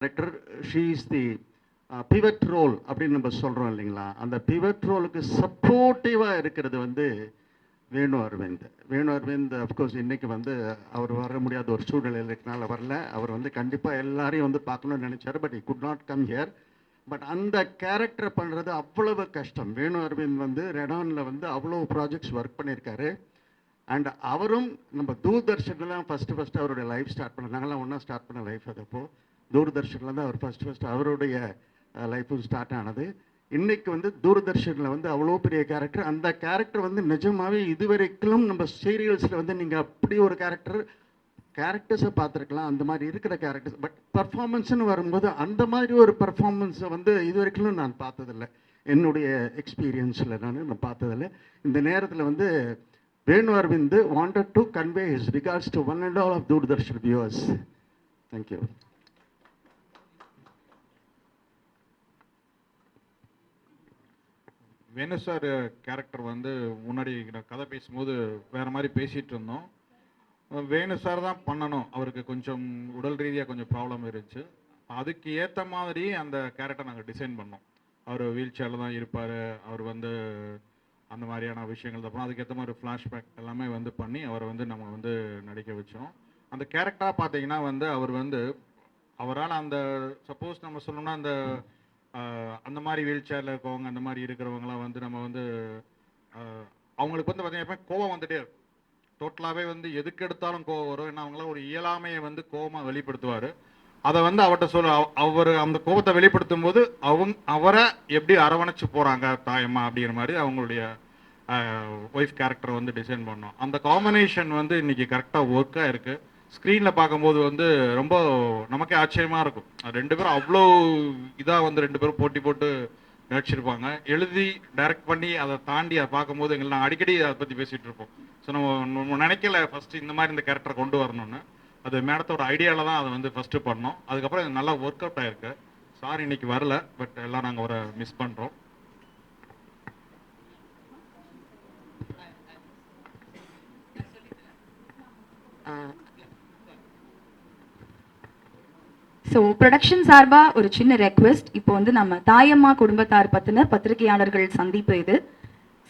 Character she is the pivot role அப்படின்னு நம்ம சொல்கிறோம் இல்லைங்களா. அந்த பிவட் ரோலுக்கு சப்போர்ட்டிவாக இருக்கிறது வந்து வேணு அரவிந்த். வேணு அரவிந்த் அஃப்கோர்ஸ் இன்றைக்கி வந்து அவர் வர முடியாத ஒரு சூழ்நிலையில் இருக்கனால வரல. அவர் வந்து கண்டிப்பாக எல்லாரையும் வந்து பார்க்கணும்னு நினச்சார், but he could not come here. But அந்த கேரக்டரை பண்ணுறது அவ்வளவு கஷ்டம். வேணு அரவிந்த் வந்து ரெடானில் வந்து அவ்வளோ ப்ராஜெக்ட்ஸ் ஒர்க் பண்ணியிருக்காரு. அண்ட் அவரும் நம்ம தூர்தர்ஷனில் தான் ஃபஸ்ட்டு அவருடைய லைஃப் ஸ்டார்ட் பண்ண, நாங்களாம் ஒன்றா ஸ்டார்ட் பண்ண லைஃப். அது அப்போது தூர்தர்ஷனில் தான் அவர் ஃபஸ்ட்டு அவருடைய லைஃப்பும் ஸ்டார்ட் ஆனது. இன்றைக்கி வந்து தூர்தர்ஷனில் வந்து அவ்வளோ பெரிய கேரக்டர். அந்த கேரக்டர் வந்து நிஜமாகவே இதுவரைக்கும் நம்ம சீரியல்ஸில் வந்து நீங்கள் அப்படி ஒரு கேரக்டர்ஸை பார்த்துருக்கலாம், அந்த மாதிரி இருக்கிற கேரக்டர்ஸ். பட் பர்ஃபார்மன்ஸ்னு வரும்போது அந்த மாதிரி ஒரு பர்ஃபார்மன்ஸை வந்து இது வரைக்கும் நான் பார்த்ததில்லை. என்னுடைய எக்ஸ்பீரியன்ஸில் நான் பார்த்ததில்லை. இந்த நேரத்தில் வந்து Venu Arvind wanted to convey his regards to one and all of Doordarshan viewers. Thank you. Venu sir character வந்து முன்னாடி கதை பேசும்போது வேறு மாதிரி பேசிகிட்டு இருந்தோம். வேணு சார் தான் பண்ணணும், அவருக்கு கொஞ்சம் உடல் ரீதியாக கொஞ்சம் ப்ராப்ளம் இருந்துச்சு. அதுக்கு ஏற்ற மாதிரி அந்த கேரக்டர் நாங்கள் டிசைன் பண்ணோம். அவர் வீல் சேரில் தான் இருப்பார், அவர் வந்து அந்த மாதிரியான விஷயங்கள் அப்புறம் அதுக்கேற்ற மாதிரி ஃப்ளாஷ்பேக் எல்லாமே வந்து பண்ணி அவரை வந்து நம்ம வந்து நடிக்க வச்சோம். அந்த கேரக்டராக பார்த்தீங்கன்னா வந்து அவர் வந்து அவரால் அந்த சப்போஸ் நம்ம சொல்லணும்னா அந்த மாதிரி வீல் சேரில் இருக்கவங்க அந்த மாதிரி இருக்கிறவங்களாம் வந்து நம்ம வந்து அவங்களுக்கு வந்து பார்த்தீங்கன்னா கோவம் வந்துட்டே இருக்கும். டோட்டலாகவே வந்து எதுக்கு எடுத்தாலும் கோவம் வரும். ஏன்னா அவங்களாம் ஒரு இயலாமையை வந்து கோவமாக வெளிப்படுத்துவார். அதை வந்து அவர்கிட்ட அவர் அந்த கோபத்தை வெளிப்படுத்தும் போது அவரை எப்படி அரவணைச்சு போகிறாங்க தாயம்மா அப்படிங்கிற மாதிரி அவங்களுடைய ஒய்ஃப் கேரக்டர் வந்து டிசைன் பண்ணோம். அந்த காம்பினேஷன் வந்து இன்னைக்கு கரெக்டாக ஒர்க்காக இருக்குது. ஸ்க்ரீனில் பார்க்கும்போது வந்து ரொம்ப நமக்கே ஆச்சரியமாக இருக்கும். ரெண்டு பேரும் அவ்வளோ இதாக வந்து ரெண்டு பேரும் போட்டி போட்டு நடிச்சிருப்பாங்க. எழுதி டைரக்ட் பண்ணி அதை தாண்டி அதை பார்க்கும்போது எங்களை நாங்கள் அடிக்கடி அதை பற்றி பேசிகிட்டு இருப்போம். ஸோ நம்ம நினைக்கல ஃபஸ்ட்டு இந்த மாதிரி இந்த கேரக்டரை கொண்டு வரணும்னு. அது மேடத்தோட ஐடியாவில் தான் அதை வந்து ஃபஸ்ட்டு பண்ணோம். அதுக்கப்புறம் இது நல்லா ஒர்க் அவுட் ஆகிருக்கு. சார் இன்னைக்கு வரல, பட் எல்லாம் நாங்கள் அவரை மிஸ் பண்ணுறோம். ஸோ ப்ரொடக்ஷன் சார்பாக ஒரு சின்ன ரெக்வெஸ்ட். இப்போ வந்து நம்ம தாயம்மா குடும்பத்தார் பற்றின பத்திரிகையாளர்கள் சந்திப்பு இது.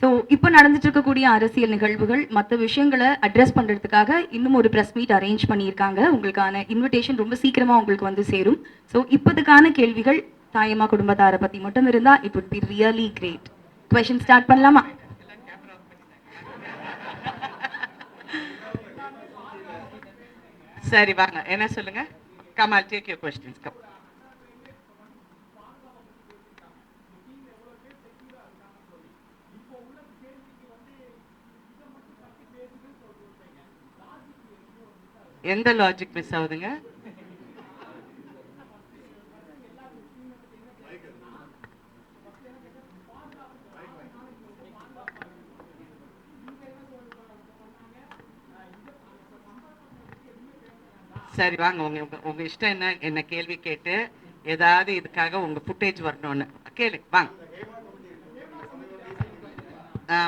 ஸோ இப்போ நடந்துட்டு இருக்கக்கூடிய அரசியல் நிகழ்வுகள் மற்ற விஷயங்களை அட்ரஸ் பண்ணுறதுக்காக இன்னும் ஒரு ப்ரெஸ் மீட் அரேஞ்ச் பண்ணியிருக்காங்க. உங்களுக்கான இன்விடேஷன் ரொம்ப சீக்கிரமாக உங்களுக்கு வந்து சேரும். ஸோ இப்போதுக்கான கேள்விகள் தாயம்மா குடும்பத்தாரை பற்றி மட்டும் இருந்தால் it would be really great. Question start பண்ணலாமா? சரி வாங்க, என்ன சொல்லுங்க. Come, I'll take your questions. Come. எந்த லாஜிக் மிஸ் ஆகுதுங்க? சரி வாங்க, உங்க இஷ்டம் என்ன கேள்வி கேட்டு ஏதாவது இதுக்காக உங்க ஃபுட்டேஜ் வரணும்னு கேளு. வாங்க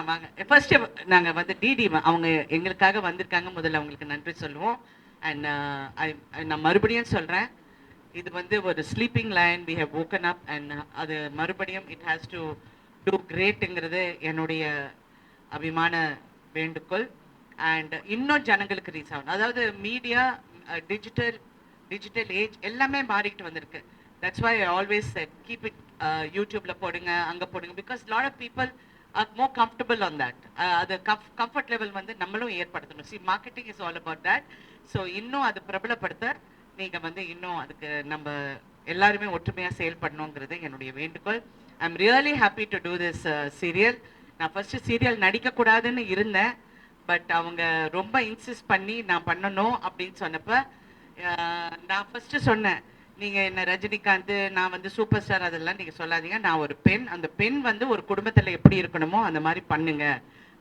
வாங்க. ஃபர்ஸ்ட் நாங்கள் வந்து டிடி அவங்க எங்களுக்காக வந்திருக்காங்க. முதல்ல அவங்களுக்கு நன்றி சொல்லுவோம். அண்ட் நான் மறுபடியும் சொல்கிறேன், இது வந்து ஒரு sleeping line. We have woken up and அது மறுபடியும் இட் ஹேஸ் டு டூ கிரேட்டுங்கிறது என்னுடைய அபிமான வேண்டுகோள். அண்ட் இன்னும் ஜனங்களுக்கு ரீச் ஆகணும். அதாவது மீடியா டிஜிட்டல் ஏஜ் எல்லாமே மாறிக்கிட்டு வந்திருக்கு. That's why I always said keep it யூடியூப்ல போடுங்க, அங்கே போடுங்க. Because lot of people are more comfortable on that. அது comfort level வந்து நம்மளும் ஏற்படுத்தணும். See, marketing is all about that. So இன்னும் அது பிரபலப்படுத்த நீங்கள் வந்து இன்னும் அதுக்கு நம்ம எல்லாருமே ஒற்றுமையாக செயல்படணுங்கிறது என்னுடைய வேண்டுகோள். I am really happy to do this serial. நான் ஃபர்ஸ்ட் சீரியல் நடிக்கக்கூடாதுன்னு இருந்தேன். பட் அவங்க ரொம்ப இன்சிஸ்ட் பண்ணி நான் பண்ணணும் அப்படின்னு சொன்னப்போ நான் ஃபர்ஸ்ட் சொன்னேன், நீங்கள் என்ன ரஜினிகாந்த், நான் வந்து சூப்பர் ஸ்டார் அதெல்லாம் நீங்கள் சொல்லாதீங்க. நான் ஒரு பெண், அந்த பெண் வந்து ஒரு குடும்பத்தில் எப்படி இருக்கணுமோ அந்த மாதிரி பண்ணுங்க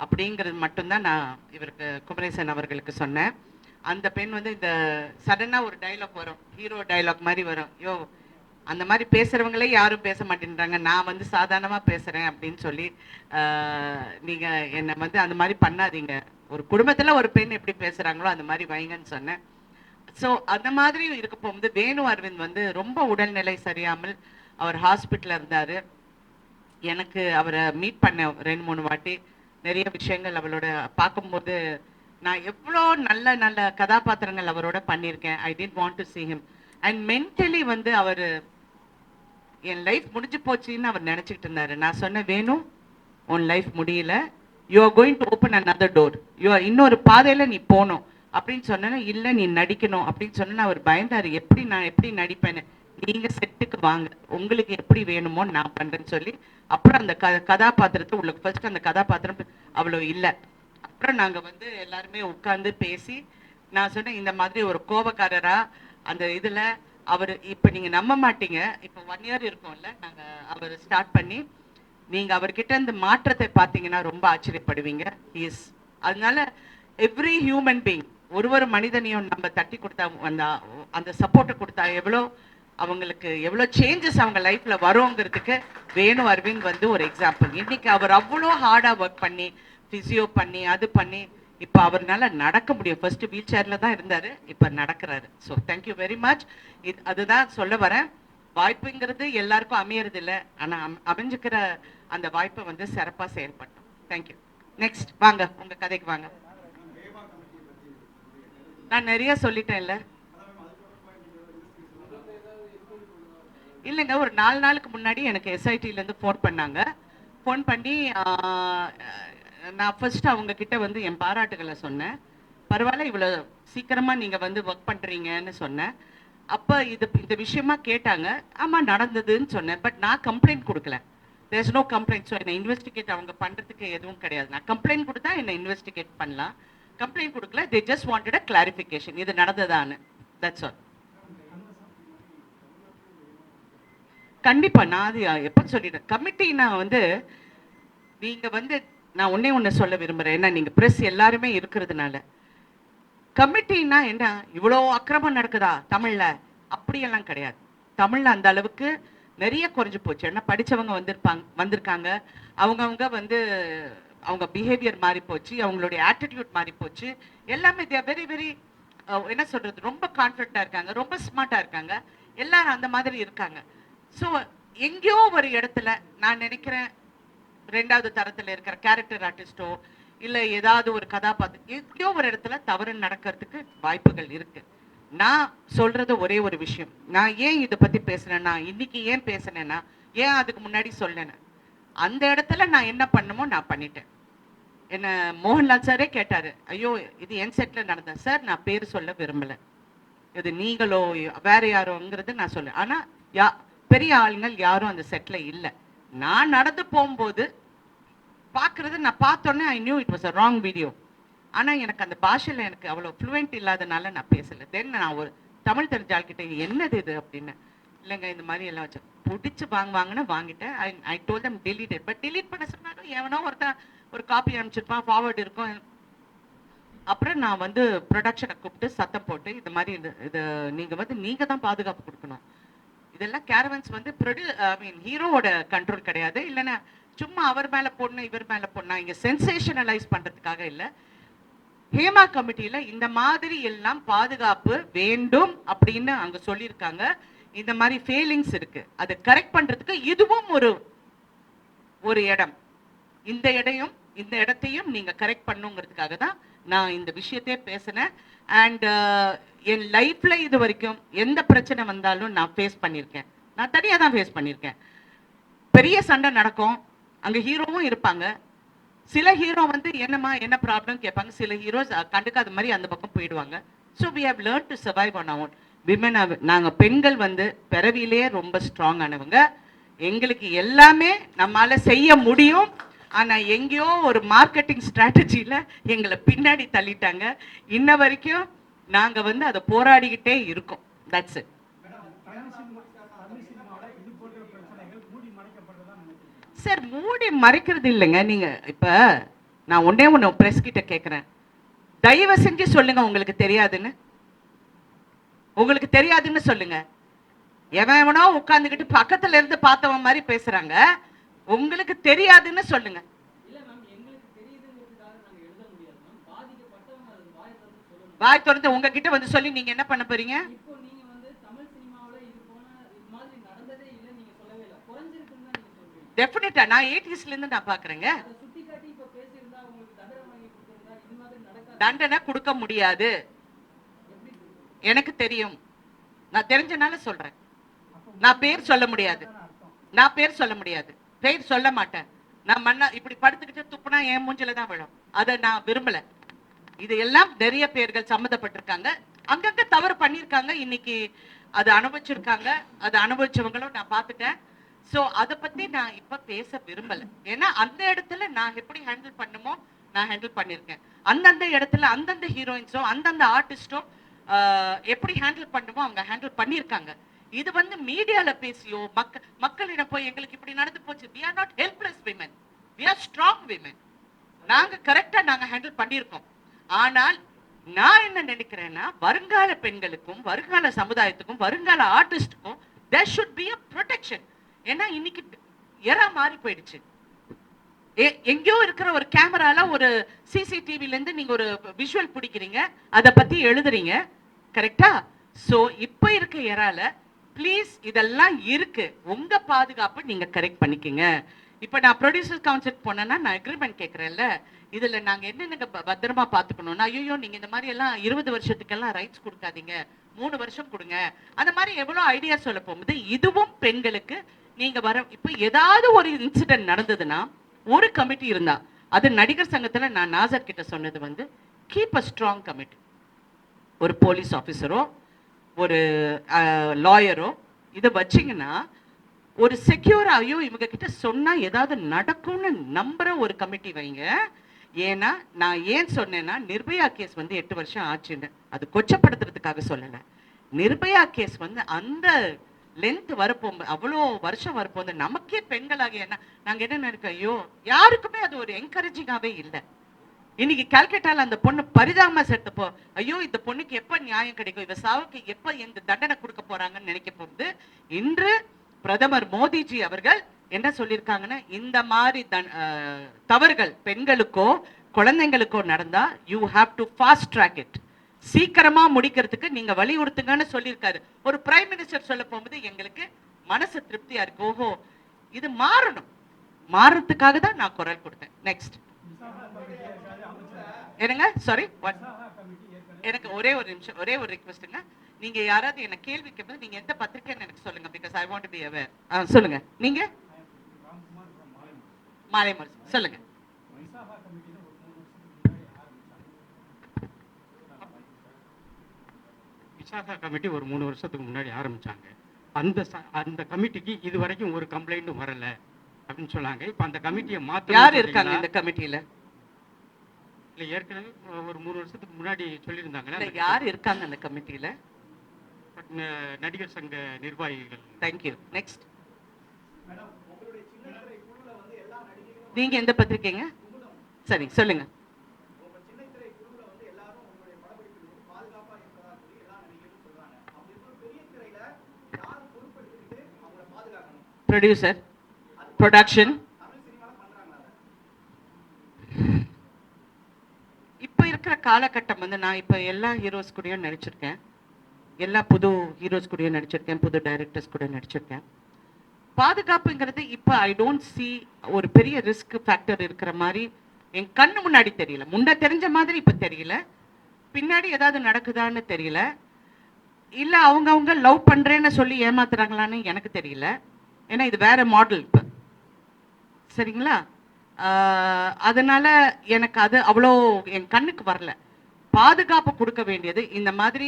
அப்படிங்கிறது மட்டும்தான் நான் இவருக்கு குமரேசன் அவர்களுக்கு சொன்னேன். அந்த பெண் வந்து இந்த சடனாக ஒரு டைலாக் வரும், ஹீரோ டைலாக் மாதிரி வரும். யோ அந்த மாதிரி பேசுகிறவங்களே யாரும் பேச மாட்டேன்றாங்க, நான் வந்து சாதாரணமாக பேசுகிறேன் அப்படின்னு சொல்லி நீங்கள் என்னை வந்து அந்த மாதிரி பண்ணாதீங்க. ஒரு குடும்பத்தில் ஒரு பெண் எப்படி பேசுகிறாங்களோ அந்த மாதிரி வைங்கன்னு சொன்னேன். ஸோ அந்த மாதிரி இருக்க போகும்போது வேணு அரவிந்த் வந்து ரொம்ப உடல்நிலை சரியாமல் அவர் ஹாஸ்பிட்டலில் இருந்தார். எனக்கு அவரை மீட் பண்ண 2-3 வாட்டி. நிறைய விஷயங்கள் அவளோட பார்க்கும்போது நான் எவ்வளோ நல்ல நல்ல கதாபாத்திரங்கள் அவரோட பண்ணியிருக்கேன். I did want to see him. And mentally வந்து அவர் என் லைஃப் முடிஞ்சு போச்சுன்னு அவர் நினச்சிக்கிட்டு இருந்தார். நான் சொன்னேன், வேணும் உன் லைஃப் முடியல, you are going to open another door, இன்னொரு பாதையில் நீ போகணும் அப்படின்னு சொன்னேன்னா, இல்லை நீ நடிக்கணும் அப்படின்னு சொன்னேன்னா அவர் பயந்தார். நான் எப்படி நடிப்பேன்னு. நீங்கள் செட்டுக்கு வாங்க, உங்களுக்கு எப்படி வேணுமோ நான் பண்ணுறேன்னு சொல்லி அப்புறம் அந்த கதாபாத்திரத்தை உங்களுக்கு ஃபர்ஸ்ட் அந்த கதாபாத்திரம் அவ்வளோ இல்லை. அப்புறம் நாங்கள் வந்து எல்லாருமே உட்காந்து பேசி நான் சொன்னேன், இந்த மாதிரி ஒரு கோபக்காரரா அந்த இதில் அவர் இப்போ நீங்கள் நம்ப மாட்டீங்க, இப்போ 1 year இருக்கும்ல நாங்கள் அவர் ஸ்டார்ட் பண்ணி, நீங்கள் அவர்கிட்ட இந்த மாற்றத்தை பார்த்தீங்கன்னா ரொம்ப ஆச்சரியப்படுவீங்க. இஸ் அதனால எவ்ரி ஹியூமன் பீயிங் ஒரு மனிதனையும் நம்ம தட்டி கொடுத்தா அந்த சப்போர்ட்டை கொடுத்தா அவங்களுக்கு எவ்வளோ சேஞ்சஸ் அவங்க லைஃப்ல வருங்கிறதுக்கு வேணு அரவிந்த் வந்து ஒரு எக்ஸாம்பிள். இன்னைக்கு அவர் அவ்வளோ ஹார்டாக ஒர்க் பண்ணி ஃபிசியோ பண்ணி அது பண்ணி இப்போ அவர்னால நடக்க முடியும். ஃபர்ஸ்ட் வீல் சேர்ல தான் இருந்தார், இப்போ நடக்கிறாரு. So thank you very much. அதுதான் சொல்ல வரேன், வாய்ப்புங்கிறது எல்லாருக்கும் அமையறது இல்லை, ஆனால் அமைஞ்சுக்கிற அந்த வாய்ப்பை வந்து சிறப்பாக செயல்பட்டோம். தேங்க்யூ. நெக்ஸ்ட் வாங்க, உங்க கதைக்கு வாங்க. நான் நிறைய சொல்லிட்டேன் இல்லை இல்லைங்க, ஒரு 4 நாளுக்கு முன்னாடி எனக்கு எஸ்ஐடிலேருந்து ஃபோன் பண்ணாங்க. ஃபோன் பண்ணி நான் ஃபர்ஸ்ட் அவங்க கிட்ட வந்து என் பாராட்டுகளை சொன்னேன். பரவாயில்ல, இவ்வளோ சீக்கிரமாக நீங்கள் வந்து ஒர்க் பண்ணுறீங்கன்னு சொன்னேன். அப்போ இந்த விஷயமா கேட்டாங்க. ஆமாம் நடந்ததுன்னு சொன்னேன். பட் நான் கம்ப்ளைண்ட் கொடுக்கல. There is no complaint. So என்னை இன்வெஸ்டிகேட் அவங்க பண்ணுறதுக்கு எதுவும் கிடையாது. நான் கம்ப்ளைண்ட் கொடுத்தா என்னை இன்வெஸ்டிகேட் பண்ணலாம். கம்ப்ளைண்ட் கொடுக்கல. They just wanted a clarification, இது நடந்ததான்னு. That's all. கண்டிப்பா நான் அது எப்போ சொல்லிட்டேன். கமிட்டினா வந்து நீங்க வந்து நான் ஒண்ணு சொல்ல விரும்புறேன். ஏன்னா நீங்க பிரஸ் எல்லாருமே இருக்கிறதுனால, கமிட்டினா என்ன இவ்வளோ அக்கிரமம் நடக்குதா தமிழ்ல? அப்படியெல்லாம் கிடையாது. தமிழ்ல அந்த அளவுக்கு நிறைய குறைஞ்சு போச்சு. ஏன்னா படிச்சவங்க வந்திருக்காங்க. அவங்கவுங்க வந்து அவங்க பிஹேவியர் மாறி போச்சு, அவங்களுடைய ஆட்டிடியூட் மாறி போச்சு. எல்லாமே தே வெரி வெரி என்ன சொல்றது, ரொம்ப கான்ஃபிடென்ட்டா இருக்காங்க, ரொம்ப ஸ்மார்ட்டா இருக்காங்க. எல்லாரும் அந்த மாதிரி இருக்காங்க. ஸோ எங்கேயோ ஒரு இடத்துல நான் நினைக்கிறேன், 2வது தரத்தில் இருக்கிற கேரக்டர் ஆர்டிஸ்டோ இல்லை ஏதாவது ஒரு கதாபாத்திரம் எங்கேயோ ஒரு இடத்துல தவறு நடக்கிறதுக்கு வாய்ப்புகள் இருக்கு. நான் சொல்றது ஒரே ஒரு விஷயம். நான் ஏன் இதை பத்தி பேசுனேன்னா, இன்னைக்கு ஏன் பேசுனேன்னா, ஏன் அதுக்கு முன்னாடி சொல்லணும், அந்த இடத்துல நான் என்ன பண்ணுமோ நான் பண்ணிட்டேன். என்ன மோகன்லால் சாரே கேட்டாரு, ஐயோ இது என் செட்ல நடந்த சார், நான் பேர் சொல்ல விரும்பல, இது நீங்களோ வேற யாரோங்கிறது நான் சொல்ல. ஆனா பெரிய ஆளுங்கள் யாரும் அந்த செட்ல இல்லை. நான் நடந்து போகும்போது பார்க்கறது, நான் பார்த்தோன்னே I knew it was a wrong video. ஆனால் எனக்கு அந்த பாஷையில் எனக்கு அவ்வளோ ஃப்ளூவெண்ட் இல்லாதனால நான் பேசலை. தென் நான் ஒரு தமிழ் தெரிஞ்ச ஆள்கிட்ட என்னது இது அப்படின்னு, இல்லைங்க இந்த மாதிரி எல்லாம் வச்சு பிடிச்சி வாங்கினேன், வாங்கிட்டேன். I told them delete it. But delete பண்ண சொன்னாலும் எவனோ ஒருத்தன் ஒரு காப்பி அனுப்பிச்சிருப்பான், ஃபார்வர்டு இருக்கும். அப்புறம் நான் வந்து ப்ரொடக்ஷனை கூப்பிட்டு சத்தம் போட்டு, இது மாதிரி இது நீங்கள் தான் பாதுகாப்பு கொடுக்கணும். இதெல்லாம் கேரவன்ஸ் வந்து ஹீரோவோட கண்ட்ரோல் கிடையாது. இல்லைன்னா சும்மா அவர் மேலே போடணும் இவர் மேலே போடணும், இங்கே சென்சேஷனலைஸ் பண்ணுறதுக்காக இல்லை. ஹேமா கமிட்டியில் இந்த மாதிரி எல்லாம் பாதுகாப்பு வேண்டும் அப்படின்னு அங்கே சொல்லியிருக்காங்க. இந்த மாதிரி ஃபெயிலிங்ஸ் இருக்கு, அதை கரெக்ட் பண்ணுறதுக்கு இதுவும் ஒரு இடம். இந்த இடத்தையும் நீங்கள் கரெக்ட் பண்ணுங்கிறதுக்காக தான் நான் இந்த விஷயத்தையே பேசினேன். அண்ட் என் லைஃப்ல இது வரைக்கும் எந்த பிரச்சனை வந்தாலும் நான் ஃபேஸ் பண்ணியிருக்கேன். நான் தனியாக தான் ஃபேஸ் பண்ணியிருக்கேன். பெரிய சண்டை நடக்கும், அங்கே ஹீரோவும் இருப்பாங்க. சில ஹீரோ வந்து என்ன ப்ராப்ளம் கேட்பாங்க, சில ஹீரோஸ் கண்டுக்காத மாதிரி அந்த பக்கம் போயிடுவாங்க. So we have learn to survive on our own. Women நாங்கள் பெண்கள் வந்து பிறவிலே ரொம்ப ஸ்ட்ராங் ஆனவங்க. எங்களுக்கு எல்லாமே நம்மளால செய்ய முடியும். ஆனால் எங்கேயோ ஒரு மார்க்கெட்டிங் ஸ்ட்ராட்டஜியில் எங்களை பின்னாடி தள்ளிட்டாங்க. இன்ன வரைக்கும் நாங்கள் வந்து அதை போராடிக்கிட்டே இருக்கோம். That's it. சார் மூடி மறைக்கிறது இல்லைங்க. நீங்கள் இப்போ நான் ஒன்று ப்ரெஸ் கிட்ட கேட்குறேன், தயவு செஞ்சு சொல்லுங்க உங்களுக்கு தெரியாதுன்னு. உங்களுக்கு தெரியாதுன்னு சொல்லுங்க. எவனோ உட்காந்துக்கிட்டு பக்கத்துல இருந்து பார்த்தவன் மாதிரி பேசுறாங்க. உங்களுக்கு தெரியாதுன்னு சொல்லுங்க. வாய் திறந்து உங்ககிட்ட வந்து சொல்லி நீங்க என்ன பண்ண போறீங்க? இப்போ நீங்க வந்து தமிழ் சினிமாவுல இது மாதிரி நடந்ததே இல்ல நீங்க சொல்லவே இல்ல. குறைஞ்சிருக்குன்னு தான் நீங்க சொல்றீங்க. டெஃபினட்டா நான் 80sல இருந்து நான் பாக்குறேங்க. அதை சுட்டி காட்டி இப்ப பேசியிருந்தா உங்களுக்கு தண்டனை வாங்கி கொடுத்திருந்தா இது மாதிரி நடக்காது. தண்டனை கொடுக்க முடியாது, எனக்கு தெரியும். நான் தெரிஞ்சனால சொல்றேன். நான் பேர் சொல்ல முடியாது, நான் பேர் சொல்ல முடியாது, பேர் சொல்ல மாட்டேன். நான் மண்ணா இப்படி படுத்துக்கிட்டு துப்புனா என் மூஞ்சில தான் விழும். அதை நான் விரும்பல. இது எல்லாம் நிறைய பேர்கள் சம்மந்தப்பட்டிருக்காங்க, அங்கங்க தவறு பண்ணியிருக்காங்க, இன்னைக்கு அது அனுபவிச்சிருக்காங்க, அது அனுபவிச்சவங்களும் நான் பார்த்துட்டேன். ஸோ அதை பத்தி நான் இப்ப பேச விரும்பல. ஏன்னா அந்த இடத்துல நான் எப்படி ஹேண்டில் பண்ணுமோ நான் ஹேண்டில் பண்ணியிருக்கேன். அந்தந்த இடத்துல அந்தந்த ஹீரோயின்ஸோ அந்தந்த ஆர்டிஸ்டோ எப்படி ஹேண்டில் பண்ணுமோ அவங்க ஹேண்டில் பண்ணியிருக்காங்க. இது வந்து மீடியால பேசியோ மக்களிடம் போய் எங்களுக்கு இப்படி நடந்து போச்சு. we are not helpless women, we are strong women. நாங்க கரெக்டா நாங்க ஹேண்டில் பண்ணியிருக்கோம். ஆனால் நான் என்ன நினைக்கிறேன்னா வருங்கால பெண்களுக்கும் வருங்கால சமுதாயத்துக்கும் வருங்கால ஆர்டிஸ்டுக்கும் there should be a protection. ஏன்னா இன்னைக்கு எரா மாறி போயிடுச்சு. எங்கேயோ இருக்கிற ஒரு கேமரால ஒரு சிசிடிவில இருந்து நீங்க ஒரு விஷுவல் பிடிக்கிறீங்க, அதை பத்தி எழுதுறீங்க, கரெக்டா? சோ இப்ப இருக்க எரால ப்ளீஸ் இதெல்லாம் இருக்கு, உங்க பாதுகாப்பு நீங்க கரெக்ட் பண்ணிக்கங்க. இப்ப நான் ப்ரொடியூசர் கவுன்சில் போனேன்னா நான் அக்ரிமெண்ட் கேட்கறேன்ல, இதுல நாங்க என்னென்ன பத்திரமா பாத்துக்கணும்னா, ஐயோ நீங்க இந்த மாதிரி எல்லாம் 20 வருஷத்துக்கெல்லாம் ரைட்ஸ் கொடுக்காதீங்க, 3 வருஷம் கொடுங்க, அந்த மாதிரி எவ்வளவு ஐடியா சொல்ல போகும்போது இதுவும் பெண்களுக்கு நீங்க வர. இப்ப ஏதாவது ஒரு இன்சிடென்ட் நடந்ததுன்னா ஒரு கமிட்டி இருந்தா, அது நடிகர் சங்கத்துல நான் நாசர் கிட்ட சொன்னது வந்து கீப் அ ஸ்ட்ராங் கமிட்டி. ஒரு போலீஸ் ஆஃபீஸரோ ஒரு லாயரோ இதை வச்சிங்கன்னா ஒரு செக்யூராகையோ இவங்க கிட்ட சொன்னா ஏதாவது நடக்கும்னு நம்புற ஒரு கமிட்டி வைங்க. ஏன்னா நான் ஏன் சொன்னேன்னா நிர்பயா கேஸ் வந்து 8 வருஷம் ஆச்சுன்னு, அது கொச்சப்படுத்துறதுக்காக சொல்லலை. நிர்பயா கேஸ் வந்து அந்த லென்த் வரப்போம், அவ்வளோ வருஷம் வரப்போது நமக்கே பெண்களாக என்ன நாங்க என்ன நினைக்கிறோம், ஐயோ யாருக்குமே அது ஒரு என்கரேஜிங்காகவே இல்லை. இன்னைக்கு கல்கட்டால அந்த பொண்ணு பரிதாபமா செத்தப்போ ஐயோ இந்த பொண்ணுக்கு எப்ப நியாயம் கிடைக்கும், இவ சாவுக்கு எப்ப இந்த தண்டனை கொடுக்க போறாங்கன்னு நினைக்க போகுது. இன்று பிரதமர் மோடிஜி அவர்கள் என்ன சொல்லியிருக்காங்கன்னா, இந்த மாதிரி தவறுகள் பெண்களுக்கோ குழந்தைங்களுக்கோ நடந்தா you have to fast track it, சீக்கிரமா முடிக்கிறதுக்கு நீங்க வலியுறுத்துங்கன்னு சொல்லியிருக்காரு. ஒரு பிரைம் மினிஸ்டர் சொல்ல போகும்போது எங்களுக்கு மனசு திருப்தியா இருக்கு. ஓஹோ இது மாறணும், மாறதுக்காக தான் நான் குரல் கொடுத்தேன். நெக்ஸ்ட் என்னங்க, சாரி, எனக்கு ஒரே ஒரு நிமிஷம், ஒரே ஒரு ரிக்வெஸ்ட்டுங்க. நீங்க யாராவது என்ன கேள்வி கேட்பது நீங்க எந்த பத்திரிக்கைன்னு எனக்கு சொல்லுங்க, because I want to be aware. சொல்லுங்க, நீங்க மாலைமர் சொல்லுங்க. விசாகா கமிட்டி ஒரு 3 வருஷத்துக்கு முன்னாடி ஆரம்பிச்சாங்க. அந்த கமிட்டிக்கு இது வரைக்கும் ஒரு கம்ப்ளைண்ட்டும் வரல அப்படின்னு சொன்னாங்க. இப்போ அந்த கமிட்டியை மாத்த யார் இருக்காங்க இந்த கமிட்டியில? இல்ல ஏற்கனவே ஒரு 3 வருஷத்துக்கு முன்னாடி சொல்லியிருந்தாங்க. யார் இருக்காங்க அந்த கமிட்டியில? நடிகர் சங்க நிர்வாகிகள். தேங்க்யூ. நெக்ஸ்ட். நீங்க எந்த பத்திரிக்கைங்க? சரி சொல்லுங்க. Producer, production. இப்போ இருக்கிற காலகட்டம் வந்து நான் இப்போ எல்லா ஹீரோஸ் கூடயும் நடிச்சிருக்கேன், எல்லா புது ஹீரோஸ் கூடயும் நடிச்சிருக்கேன், புது டைரக்டர்ஸ் கூட நடிச்சிருக்கேன். பாதுகாப்புங்கிறது இப்போ ஐ டோன்ட் சி ஒரு பெரிய ரிஸ்க் ஃபேக்டர் இருக்கிற மாதிரி என் கண்ணு முன்னாடி தெரியல. முன்ன தெரிஞ்ச மாதிரி இப்போ தெரியல. பின்னாடி ஏதாவது நடக்குதான்னு தெரியல. இல்லை அவங்க லவ் பண்ணுறேன்னு சொல்லி ஏமாத்துறாங்களான்னு எனக்கு தெரியல. ஏன்னா இது வேற மாடல் இப்போ, சரிங்களா? அதனால எனக்கு அது அவ்வளோ என் கண்ணுக்கு வரல. பாதுகாப்பு கொடுக்க வேண்டியது இந்த மாதிரி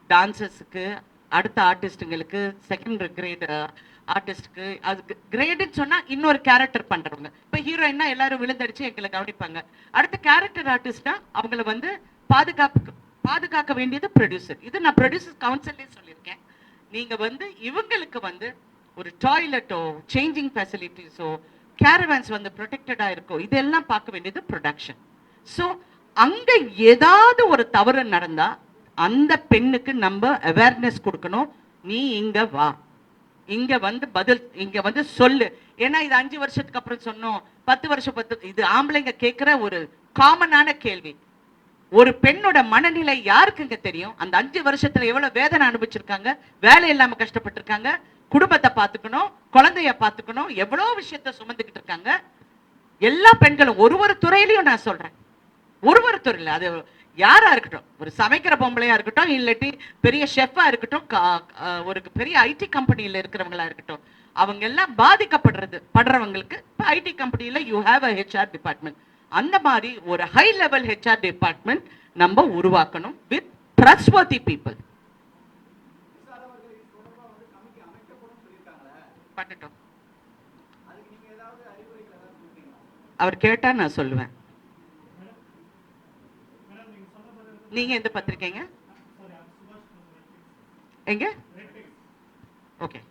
டான்சர்ஸுக்கு, அடுத்த ஆர்டிஸ்ட்டுங்களுக்கு, செகண்ட் கிரேட் ஆர்டிஸ்ட்டுக்கு. அது கிரேடுன்னு சொன்னால் இன்னொரு கேரக்டர் பண்ணுறவங்க. இப்போ ஹீரோயின்னா எல்லாரும் விழுந்தடிச்சு எங்களை கவனிப்பாங்க. அடுத்த கேரக்டர் ஆர்டிஸ்ட்னா அவங்கள வந்து பாதுகாக்க வேண்டியது ப்ரொடியூசர். இது நான் ப்ரொடியூசர் கவுன்சிலே சொல்லியிருக்கேன். நீங்கள் வந்து இவங்களுக்கு வந்து ஒரு டாய்லெட்டோ சேஞ்சிங் ஃபெசிலிட்டிஸோ கேரவேன்ஸ் வந்து ப்ரொடெக்டடாக இருக்கோ இதெல்லாம் பார்க்க வேண்டியது ப்ரொடக்ஷன். ஸோ அங்கே ஏதாவது ஒரு தவறு நடந்தால் அந்த பெண்ணுக்கு நம்ம அவேர்னஸ் கொடுக்கணும். நீ இங்கே வா, இங்கே வந்து பதில், இங்கே வந்து சொல்லு. ஏன்னா இது 5 வருஷத்துக்கு அப்புறம் சொன்னோம், 10 வருஷம் இது ஆம்பளைங்க கேட்குற ஒரு காமனான கேள்வி. ஒரு பெண்ணோட மனநிலை யாருக்குங்க தெரியும்? அந்த 5 வருஷத்துல எவ்வளவு வேதனை அனுபவிச்சிருக்காங்க, வேலை இல்லாம கஷ்டப்பட்டிருக்காங்க, குடும்பத்தை பார்த்துக்கணும், குழந்தைய பார்த்துக்கணும், எவ்வளவு விஷயத்த சுமந்துக்கிட்டு இருக்காங்க. எல்லா பெண்களும் ஒரு துறையிலையும் நான் சொல்றேன், ஒரு துறையில அது யாரா இருக்கட்டும், ஒரு சமைக்கிற பொம்பளையா இருக்கட்டும், இல்லாட்டி பெரிய ஷெஃபா இருக்கட்டும், ஒரு பெரிய ஐடி கம்பெனியில இருக்கிறவங்களா இருக்கட்டும், அவங்க எல்லாம் படுறவங்களுக்கு ஐடி கம்பெனியில you have a HR department. அந்த மாதிரி ஒரு ஹை லெவல் ஹெச்ஆர் டிபார்ட்மெண்ட் நம்ம உருவாக்கணும் வித் ட்ரஸ்ட்வர்தி பீப்புள். பண்ணட்டும், அவர் கேட்டா நான் சொல்லுவேன். நீங்க எந்த பத்திரிக்கைங்க? எங்க? ஓகே.